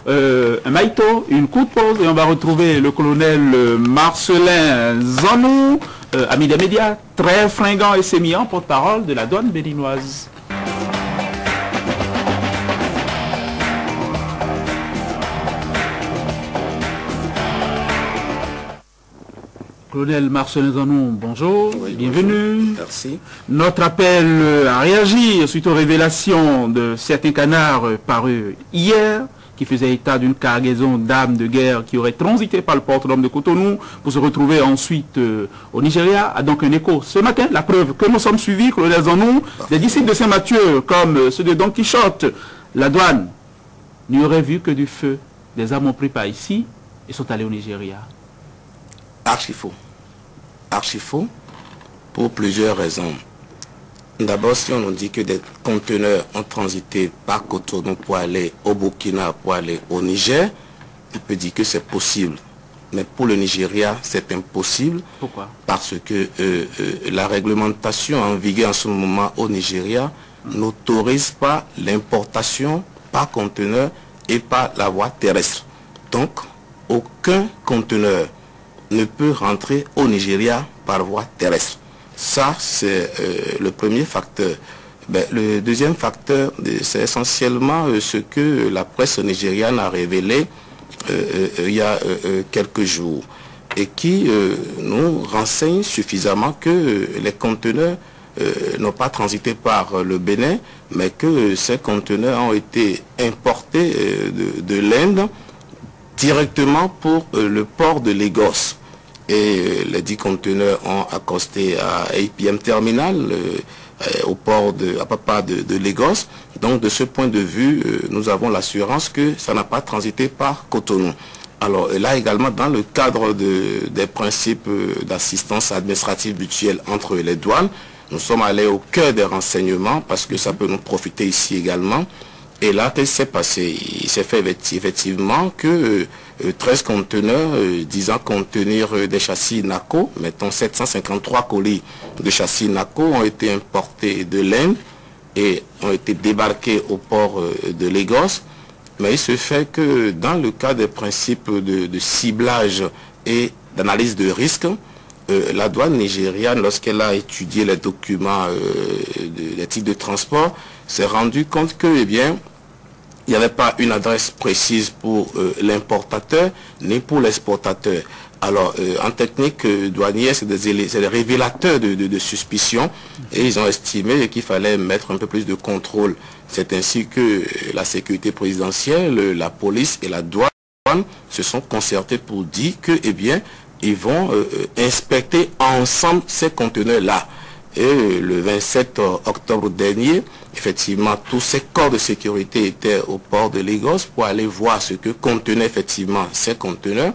un maïto, une courte pause et on va retrouver le colonel Marcelin Zanou, ami des médias, très fringant et sémillant, porte-parole de la douane béninoise. Colonel Marcelin Zanou, bonjour, oui, bienvenue. Bonjour. Merci. Notre appel à réagir suite aux révélations de certains canards parus hier, qui faisaient état d'une cargaison d'armes de guerre qui aurait transité par le port-d'armes de Cotonou pour se retrouver ensuite au Nigeria, a donc un écho. Ce matin, la preuve que nous sommes suivis, colonel Zanou, des disciples de Saint-Mathieu, comme ceux de Don Quichotte, la douane n'y aurait vu que du feu. Des armes ont pris par ici et sont allés au Nigeria. Archi faux. Archi faux pour plusieurs raisons. D'abord, si on nous dit que des conteneurs ont transité par Cotonou pour aller au Burkina, pour aller au Niger, on peut dire que c'est possible. Mais pour le Nigeria, c'est impossible. Pourquoi? Parce que la réglementation en vigueur en ce moment au Nigeria n'autorise pas l'importation par conteneur et par la voie terrestre. Donc, aucun conteneur ne peut rentrer au Nigeria par voie terrestre. Ça, c'est le premier facteur. Le deuxième facteur, c'est essentiellement ce que la presse nigériane a révélé il y a quelques jours et qui nous renseigne suffisamment que les conteneurs n'ont pas transité par le Bénin, mais que ces conteneurs ont été importés de l'Inde directement pour le port de Lagos. Et les 10 conteneurs ont accosté à APM Terminal, au port à Papa de Lagos. Donc de ce point de vue, nous avons l'assurance que ça n'a pas transité par Cotonou. Alors là également, dans le cadre des principes d'assistance administrative mutuelle entre les douanes, nous sommes allés au cœur des renseignements parce que ça peut nous profiter ici également. Et là, qu'est-ce qui s'est passé? Il s'est fait effectivement que 13 conteneurs disant contenir des châssis NACO, mettons 753 colis de châssis NACO ont été importés de l'Inde et ont été débarqués au port de Lagos. Mais il se fait que dans le cas des principes de ciblage et d'analyse de risque, la douane nigériane, lorsqu'elle a étudié les documents des titres de transport, s'est rendu compte que, eh bien, il n'y avait pas une adresse précise pour l'importateur ni pour l'exportateur. Alors, en technique douanière, c'est des révélateurs de suspicion et ils ont estimé qu'il fallait mettre un peu plus de contrôle. C'est ainsi que la sécurité présidentielle, la police et la douane se sont concertés pour dire que, eh bien, ils vont inspecter ensemble ces conteneurs-là. Et le 27 octobre dernier, effectivement, tous ces corps de sécurité étaient au port de Lagos pour aller voir ce que contenaient effectivement ces conteneurs.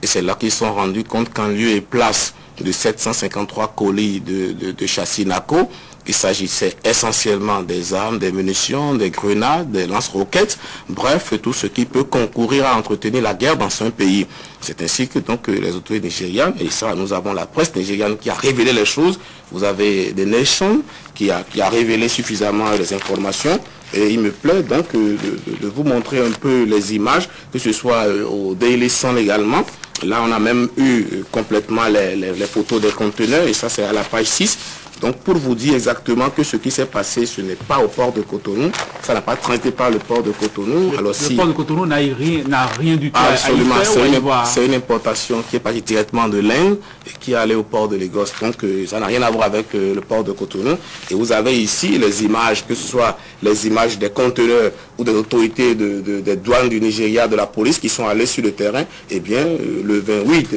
Et c'est là qu'ils se sont rendus compte qu'en lieu et place de 753 colis de châssis NACO, il s'agissait essentiellement des armes, des munitions, des grenades, des lance-roquettes, bref, tout ce qui peut concourir à entretenir la guerre dans un pays. C'est ainsi que donc les autorités nigérianes, et ça nous avons la presse nigériane qui a révélé les choses, vous avez The Nation qui a révélé suffisamment les informations, et il me plaît donc de vous montrer un peu les images, que ce soit au Daily Sun également. Là on a même eu complètement les photos des conteneurs, et ça c'est à la page 6. Donc pour vous dire exactement que ce qui s'est passé, ce n'est pas au port de Cotonou, ça n'a pas transité par le port de Cotonou. Le port de Cotonou n'a rien du tout absolument, à y faire. C'est une importation qui est partie directement de l'Inde et qui est allée au port de Lagos. Donc ça n'a rien à voir avec le port de Cotonou. Et vous avez ici les images, que ce soit les images des conteneurs ou des autorités des douanes du Nigeria, de la police qui sont allés sur le terrain. Eh bien, le 28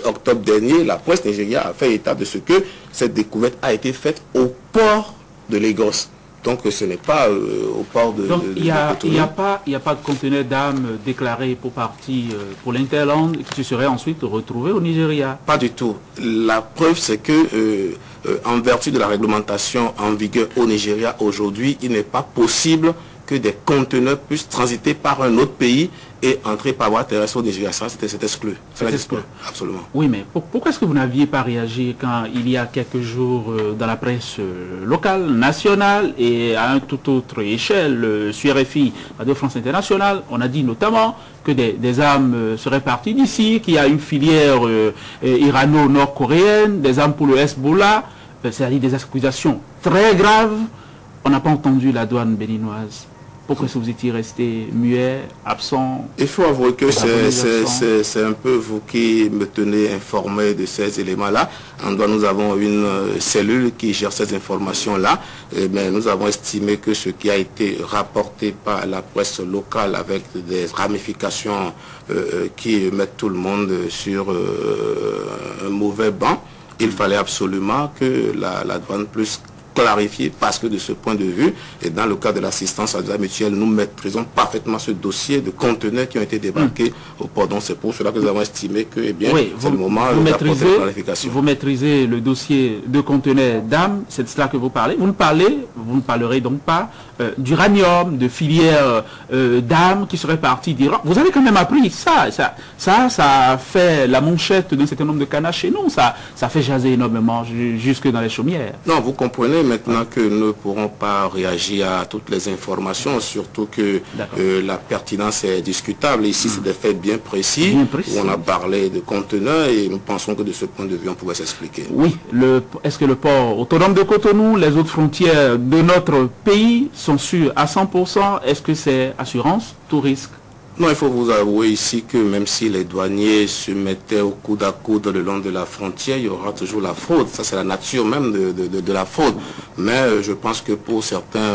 octobre dernier, la presse nigériane a fait état de ce que cette découverte a été faite au port de Lagos. Donc ce n'est pas au port de Donc il n'y a pas de conteneur d'armes déclaré pour partie pour l'Interland qui serait ensuite retrouvé au Nigeria? Pas du tout. La preuve c'est que en vertu de la réglementation en vigueur au Nigeria aujourd'hui, il n'est pas possible que des conteneurs puissent transiter par un autre pays et entrer par voie terrestre au Nigeria. Ça, c'est exclu. Ça n'existe pas. Absolument. Oui, mais pourquoi est-ce que vous n'aviez pas réagi quand il y a quelques jours dans la presse locale, nationale et à une toute autre échelle, sur RFI, Radio France Internationale, on a dit notamment que des armes seraient parties d'ici, qu'il y a une filière irano-nord-coréenne, des armes pour le Hezbollah, c'est-à-dire des accusations très graves. On n'a pas entendu la douane béninoise. Pourquoi est-ce que vous étiez resté muet, absent? Il faut avouer que c'est un peu vous qui me tenez informé de ces éléments-là. En douane, nous avons une cellule qui gère ces informations-là, mais nous avons estimé que ce qui a été rapporté par la presse locale avec des ramifications qui mettent tout le monde sur un mauvais banc, il fallait absolument que la douane puisse clarifier, parce que de ce point de vue, et dans le cas de l'assistance à la mutuelle, nous maîtrisons parfaitement ce dossier de conteneurs qui ont été débarqués au port. Donc c'est pour cela que nous avons estimé que, eh bien, oui, c'est le moment d'apporter la clarification. Vous maîtrisez le dossier de conteneurs d'armes, c'est de cela que vous parlez. Vous ne parlerez donc pas d'uranium, de filières d'armes qui seraient parties d'Iran. Vous avez quand même appris ça. Ça fait la manchette d'un certain nombre de canards chez nous. Ça fait jaser énormément jusque dans les chaumières. Non, vous comprenez maintenant que nous ne pourrons pas réagir à toutes les informations, surtout que la pertinence est discutable. Ici, c'est des faits bien précis, où on a parlé de conteneurs et nous pensons que de ce point de vue, on pouvait s'expliquer. Oui, est-ce que le port autonome de Cotonou, les autres frontières de notre pays sont sûres à 100%? Est-ce que c'est assurance, tout risque? Non, il faut vous avouer ici que même si les douaniers se mettaient au coude à coude le long de la frontière, il y aura toujours la fraude. Ça, c'est la nature même de la fraude. Mais je pense que pour certains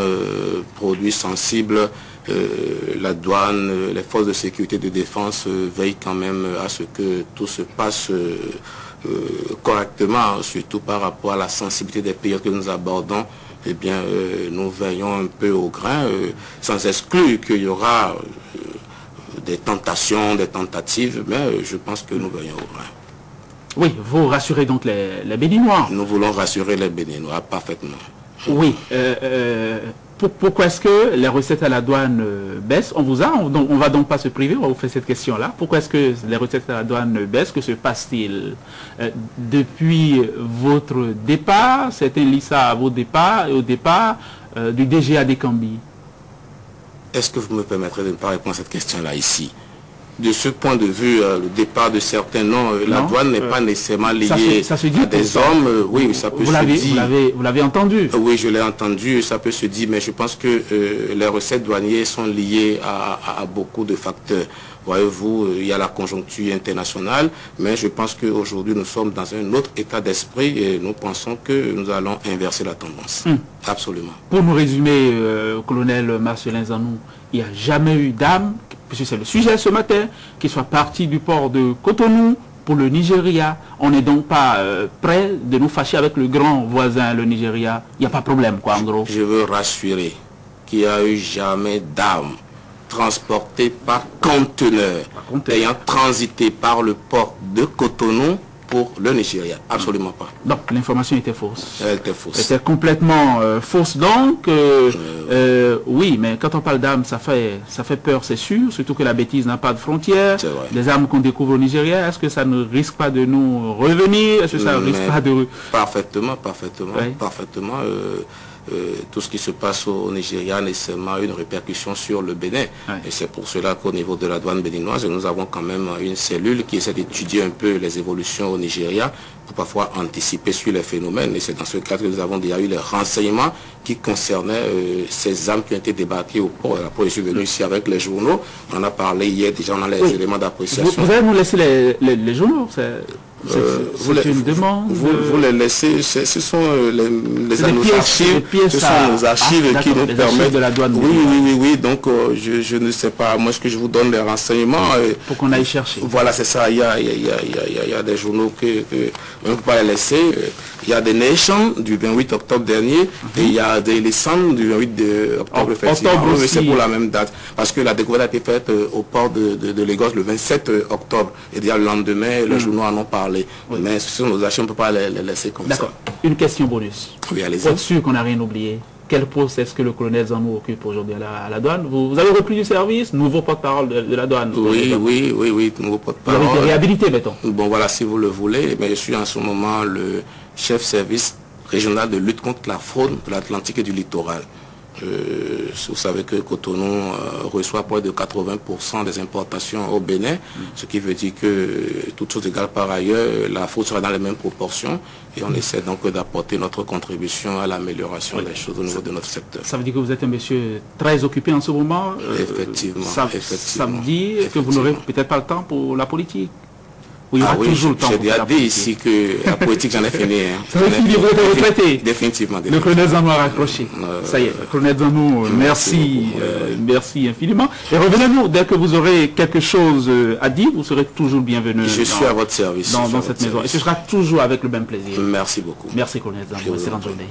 produits sensibles, la douane, les forces de sécurité et de défense veillent quand même à ce que tout se passe correctement, surtout par rapport à la sensibilité des pays que nous abordons. Eh bien, nous veillons un peu au grain, sans exclure qu'il y aura des tentations, des tentatives, mais je pense que nous veillons au grain. Oui, vous rassurez donc les Béninois. Nous voulons rassurer les Béninois, parfaitement. Oui. Pourquoi est-ce que les recettes à la douane baissent? On va donc pas se priver, on va vous faire cette question-là. Pourquoi est-ce que les recettes à la douane baissent? Que se passe-t-il depuis votre départ? C'était lié à vos départs et au départ du DGA des Cambis. Est-ce que vous me permettrez de ne pas répondre à cette question-là ici? De ce point de vue, le départ de certains noms, la douane n'est pas nécessairement liée à des hommes. Oui, ça peut se dire. Vous l'avez entendu? Oui, je l'ai entendu, ça peut se dire, mais je pense que les recettes douanières sont liées à beaucoup de facteurs. Voyez-vous, il y a la conjoncture internationale, mais je pense qu'aujourd'hui, nous sommes dans un autre état d'esprit et nous pensons que nous allons inverser la tendance. Absolument. Pour nous résumer, colonel Marcelin Zanou, il n'y a jamais eu d'âme, puisque c'est le sujet ce matin, qui soit parti du port de Cotonou pour le Nigeria. On n'est donc pas prêt de nous fâcher avec le grand voisin, le Nigeria. Il n'y a pas de problème, quoi, en gros. Je veux rassurer qu'il n'y a eu jamais d'âme transportée par conteneur ayant transité par le port de Cotonou pour le Nigeria. Absolument pas. Donc l'information était fausse. Elle était fausse. C'était complètement fausse donc. Oui, mais quand on parle d'armes, ça fait peur, c'est sûr. Surtout que la bêtise n'a pas de frontières. Les armes qu'on découvre au Nigeria, est-ce que ça ne risque pas de nous revenir? Est-ce que ça ne risque pas de... Parfaitement. Tout ce qui se passe au Nigeria a nécessairement une répercussion sur le Bénin. Et c'est pour cela qu'au niveau de la douane béninoise, nous avons quand même une cellule qui essaie d'étudier un peu les évolutions au Nigeria pour parfois anticiper sur les phénomènes. Et c'est dans ce cadre que nous avons déjà eu les renseignements qui concernaient ces armes qui ont été débarquées au port. La police est venue ici avec les journaux. On en a parlé hier, déjà on a les éléments d'appréciation. Vous allez nous laisser les journaux? C'est une demande. Vous les laissez, ce sont les archives, ce sont nos archives qui nous permettent de la douane. Oui, donc je ne sais pas, moi ce que je vous donne les renseignements. Pour qu'on aille chercher. Voilà, c'est ça, il y a des journaux que on ne peut pas les laisser. Il y a des Nations du 28 octobre dernier et il y a des Lisan du 28 octobre, effectivement. C'est pour la même date. Parce que la découverte a été faite au port de Lagos le 27 octobre. Et déjà le lendemain, les journaux en ont parlé. Mais ce sont nos archives, on ne peut pas les laisser comme ça. D'accord. Une question bonus. Oui, allez-y. Pour être sûr qu'on n'a rien oublié. quel poste est-ce que le colonel Zanou occupe aujourd'hui à la douane? Vous avez repris du service, nouveau porte-parole de la douane? Oui, nouveau porte-parole. Vous avez été réhabilité, mettons. Bon, voilà, si vous le voulez, mais je suis en ce moment le chef service régional de lutte contre la fraude de l'Atlantique et du littoral. Vous savez que Cotonou reçoit près de 80% des importations au Bénin, ce qui veut dire que, toutes choses égales par ailleurs, la fraude sera dans les mêmes proportions et on essaie donc d'apporter notre contribution à l'amélioration des choses au niveau de notre secteur. Ça veut dire que vous êtes un monsieur très occupé en ce moment. Effectivement. Ça me dit que vous n'aurez peut-être pas le temps pour la politique. Oui, j'ai déjà dit ici que la politique, j'en ai fini. Ça va finir, vous êtes retraité. Définitivement. Le colonel Zanou a raccroché. Ça y est, le colonel Zanou, merci, merci infiniment. Et revenez-nous, dès que vous aurez quelque chose à dire, vous serez toujours bienvenu. Je suis à votre service. Dans cette maison. Et ce sera toujours avec le même plaisir. Merci beaucoup. Merci, colonel Zanou. Excellente journée.